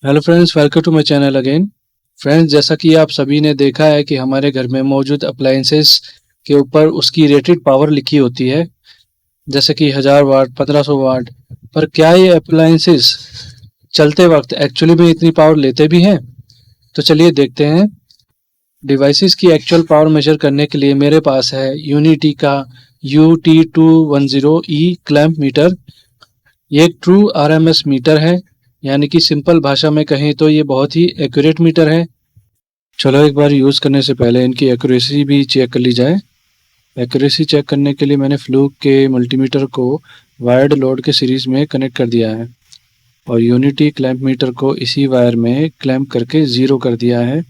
Hello friends, welcome to my channel again. Friends, जैसा कि आप सभी ने देखा है कि हमारे घर में मौजूद अप्लायंसेस के ऊपर उसकी रेटेड पावर लिखी होती है, जैसे कि 1000 वाट, 1500 वाट। पर क्या ये अप्लायंसेस चलते वक्त एक्चुअली में इतनी पावर लेते भी हैं? तो चलिए देखते हैं। डिवाइसेस की एक्चुअल पावर मेजर करने के लिए मेरे पास है यूनिटी का UT210E क्लैंप मीटर। ये एक ट्रू RMS मीटर है, यानी कि सिंपल भाषा में कहें तो ये बहुत ही एक्यूरेट मीटर है। चलो एक बार यूज़ करने से पहले इनकी एक्यूरेसी भी चेक कर ली जाए। एक्यूरेसी चेक करने के लिए मैंने फ्लूक के मल्टीमीटर को वायर्ड लोड के सीरीज़ में कनेक्ट कर दिया है और यूनिटी क्लैंप मीटर को इसी वायर में क्लैंप करके ज़ीरो कर दिया है।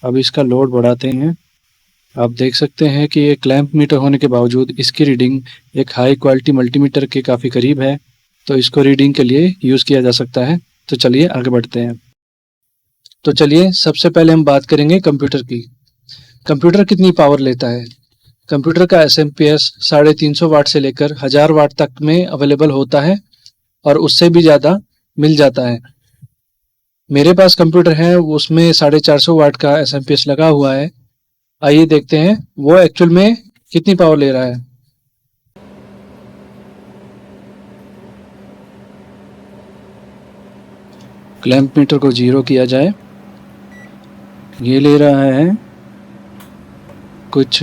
अब इसका लोड बढ़ाते हैं। आप देख सकते हैं कि ये क्लैंप मीटर होने के बावजूद इसकी रीडिंग एक हाई क्वालिटी मल्टीमीटर के काफ़ी करीब है, तो इसको रीडिंग के लिए यूज़ किया जा सकता है। तो चलिए आगे बढ़ते हैं। तो चलिए सबसे पहले हम बात करेंगे कंप्यूटर की। कंप्यूटर कितनी पावर लेता है? कंप्यूटर का SMPS 350 वाट से लेकर 1000 वाट तक में अवेलेबल होता है और उससे भी ज़्यादा मिल जाता है। मेरे पास कंप्यूटर है, उसमें 450 वाट का SMPS लगा हुआ है। आइए देखते हैं वो एक्चुअल में कितनी पावर ले रहा है। क्लैंप मीटर को जीरो किया जाए। ये ले रहा है कुछ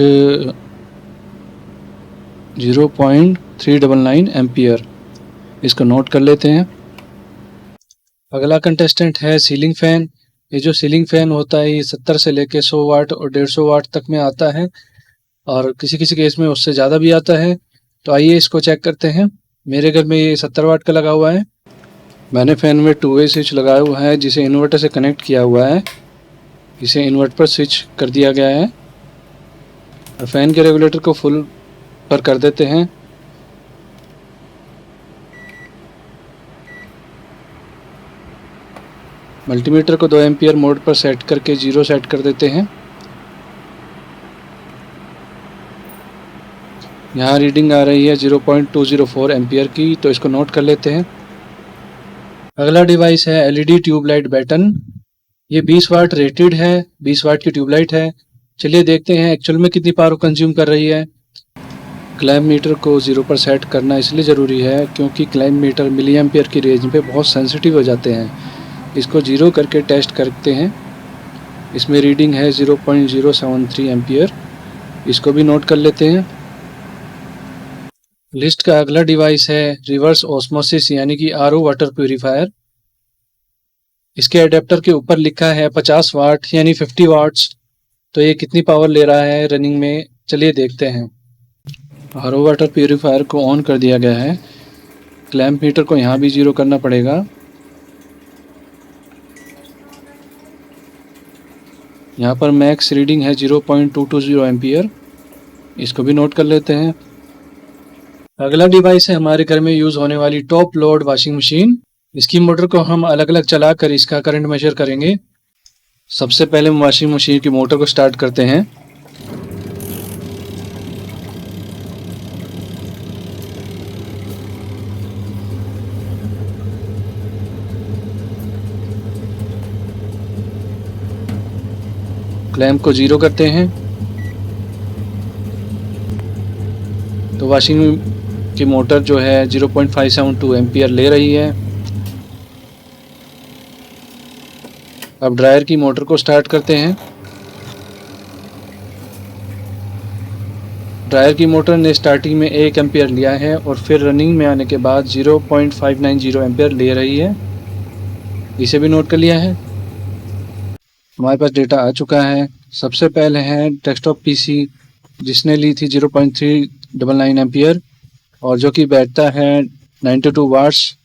0.399 एम्पियर। इसको नोट कर लेते हैं। अगला कंटेस्टेंट है सीलिंग फैन। ये जो सीलिंग फैन होता है ये 70 से लेके 100 वाट और 150 वाट तक में आता है और किसी किसी केस में उससे ज़्यादा भी आता है। तो आइए इसको चेक करते हैं। मेरे घर में ये 70 वाट का लगा हुआ है। मैंने फ़ैन में 2 वे स्विच लगाया हुआ है जिसे इन्वर्टर से कनेक्ट किया हुआ है। इसे इन्वर्टर पर स्विच कर दिया गया है। फ़ैन के रेगुलेटर को फुल पर कर देते हैं। मल्टीमीटर को 2 एम्पियर मोड पर सेट करके जीरो सेट कर देते हैं। यहाँ रीडिंग आ रही है 0.204 एम्पियर की, तो इसको नोट कर लेते हैं। अगला डिवाइस है LED ट्यूबलाइट बैटन। ये 20 वाट रेटेड है, 20 वाट की ट्यूबलाइट है। चलिए देखते हैं एक्चुअल में कितनी पावर कंज्यूम कर रही है। क्लैंप मीटर को 0 पर सेट करना इसलिए ज़रूरी है क्योंकि क्लैंप मीटर मिली एम्पियर की रेंज पे बहुत सेंसिटिव हो जाते हैं। इसको 0 करके टेस्ट करते हैं। इसमें रीडिंग है 0.073 एम्पियर। इसको भी नोट कर लेते हैं। लिस्ट का अगला डिवाइस है रिवर्स ऑस्मोसिस यानी कि RO वाटर प्यूरीफायर। इसके अडेप्टर के ऊपर लिखा है 50 वाट यानी 50 वाट्स। तो ये कितनी पावर ले रहा है रनिंग में, चलिए देखते हैं। RO वाटर प्यूरीफायर को ऑन कर दिया गया है। क्लैंप मीटर को यहाँ भी 0 करना पड़ेगा। यहाँ पर मैक्स रीडिंग है 0.220 एम्पियर। इसको भी नोट कर लेते हैं। अगला डिवाइस है हमारे घर में यूज़ होने वाली टॉप लोड वॉशिंग मशीन। इसकी मोटर को हम अलग अलग चलाकर इसका करंट मेजर करेंगे। सबसे पहले हम वॉशिंग मशीन की मोटर को स्टार्ट करते हैं। क्लैंप को 0 करते हैं तो वॉशिंग की मोटर जो है 0.572 एम्पियर ले रही है। अब ड्रायर की मोटर को स्टार्ट करते हैं। ड्रायर की मोटर ने स्टार्टिंग में 1 एम्पियर लिया है और फिर रनिंग में आने के बाद 0.590 एम्पियर ले रही है। इसे भी नोट कर लिया है। हमारे पास डेटा आ चुका है। सबसे पहले है डेस्कटॉप PC जिसने ली थी 0.399 एम्पियर और जो कि बैठता है 92 वाट्स।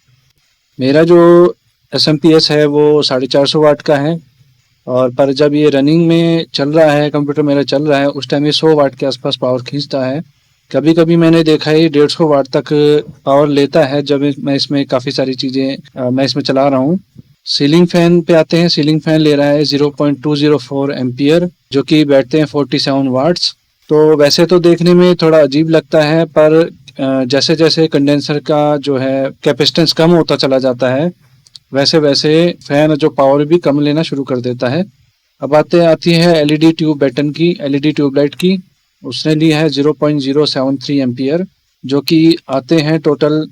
मेरा जो SMPS है वो 450 वाट का है और पर जब ये रनिंग में चल रहा है, कंप्यूटर मेरा चल रहा है, उस टाइम ये 100 वाट के आसपास पावर खींचता है। कभी कभी मैंने देखा है 150 वाट तक पावर लेता है जब मैं इसमें काफ़ी सारी चीज़ें मैं इसमें चला रहा हूँ। सीलिंग फैन पे आते हैं। सीलिंग फैन ले रहा है 0.204 एम्पियर जो कि बैठते हैं 47 वाट्स। तो वैसे तो देखने में थोड़ा अजीब लगता है, पर जैसे जैसे कंडेंसर का जो है कैपेसिटेंस कम होता चला जाता है वैसे वैसे फैन जो पावर भी कम लेना शुरू कर देता है। अब आती है एलईडी ट्यूब बैटन की, एलईडी ट्यूबलाइट की। उसने ली है 0.073 एम्पियर, जो कि आते हैं टोटल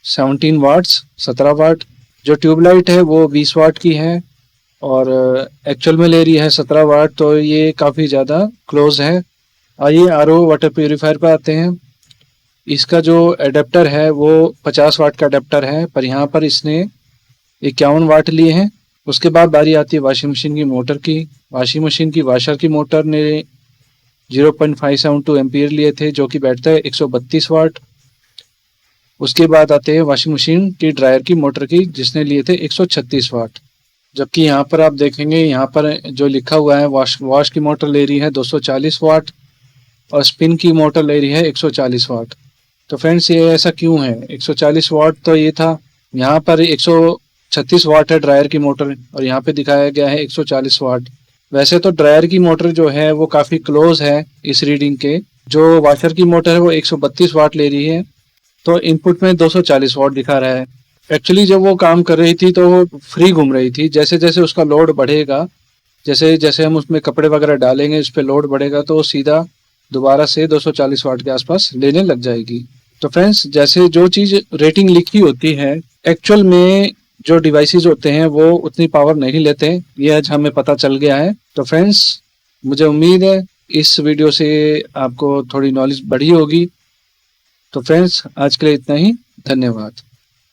17 वाट्स, 17 वाट। जो ट्यूबलाइट है वो 20 वाट की है और एक्चुअल में ले रही है 17 वाट, तो ये काफ़ी ज़्यादा क्लोज है। आइए आरओ वाटर प्यूरीफायर पर आते हैं। इसका जो एडेप्टर है वो 50 वाट का एडेप्टर है, पर यहाँ पर इसने 51 वाट लिए हैं। उसके बाद बारी आती है वॉशिंग मशीन की मोटर की। वॉशिंग मशीन की वाशर की मोटर ने 0.572 एम्पियर लिए थे, जो कि बैठता है 132 वाट। उसके बाद आते हैं वॉशिंग मशीन की ड्रायर की मोटर की, जिसने लिए थे 136 वाट। जबकि यहाँ पर आप देखेंगे, यहाँ पर जो लिखा हुआ है वॉश की मोटर ले रही है 240 वाट और स्पिन की मोटर ले रही है 140 वाट। तो फ्रेंड्स ये ऐसा क्यों है? 140 वाट तो ये था, यहाँ पर 136 वाट है ड्रायर की मोटर और यहाँ पे दिखाया गया है 140 वाट। वैसे तो ड्रायर की मोटर जो है वो काफ़ी क्लोज है इस रीडिंग के। जो वॉशर की मोटर है वो 132 वाट ले रही है, तो इनपुट में 240 वाट दिखा रहा है। एक्चुअली जब वो काम कर रही थी तो वो फ्री घूम रही थी। जैसे जैसे उसका लोड बढ़ेगा, जैसे जैसे हम उसमें कपड़े वगैरह डालेंगे, उस पर लोड बढ़ेगा, तो वो सीधा दोबारा से 240 वाट के आसपास लेने लग जाएगी। तो फ्रेंड्स, जैसे जो चीज़ रेटिंग लिखी होती है, एक्चुअल में जो डिवाइसेस होते हैं वो उतनी पावर नहीं लेते, ये आज हमें पता चल गया है। तो फ्रेंड्स, मुझे उम्मीद है इस वीडियो से आपको थोड़ी नॉलेज बढ़ी होगी। तो फ्रेंड्स, आज के लिए इतना ही। धन्यवाद।